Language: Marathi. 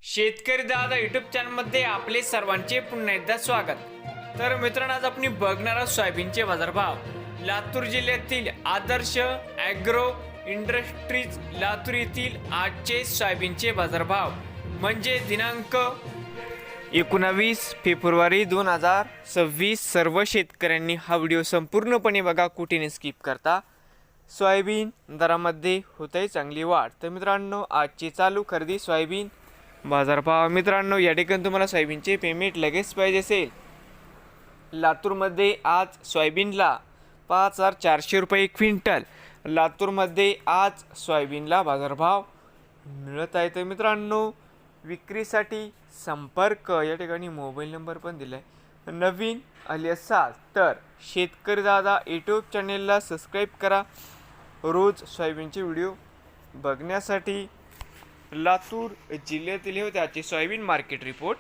शेतकरी दादा यूट्यूब चॅनलमध्ये आपले सर्वांचे पुन्हा एकदा स्वागत. तर मित्रांनो, आज आपण बघणार आहोत सोयाबीनचे बाजारभाव. लातूर जिल्ह्यातील आदर्श ॲग्रो इंडस्ट्रीज लातूर येथील आजचे सोयाबीनचे बाजारभाव म्हणजे दिनांक 19 फेब्रुवारी 2026. सर्व शेतकऱ्यांनी हा व्हिडिओ संपूर्णपणे बघा, कुठेने स्किप करता. सोयाबीन दरामध्ये होते चांगली वाढ. तर मित्रांनो, आजची चालू खरेदी सोयाबीन बाजारभाव. मित्रांनो, या ठिकाणी तुम्हाला सोयाबीनचे पेमेंट लगेच पाहिजे असेल, लातूरमध्ये आज सोयाबीनला 5,400 रुपये क्विंटल. लातूरमध्ये आज सोयाबीनला बाजारभाव मिळत आहे. तर मित्रांनो, विक्रीसाठी संपर्क, या ठिकाणी मोबाईल नंबर पण दिला आहे. नवीन आले असाल तर शेतकरी दादा यूट्यूब चॅनेलला सबस्क्राईब करा रोज सोयाबीनचे व्हिडिओ बघण्यासाठी. लातूर जिल्ह्यातील हे होते आजचे सोयाबीन मार्केट रिपोर्ट.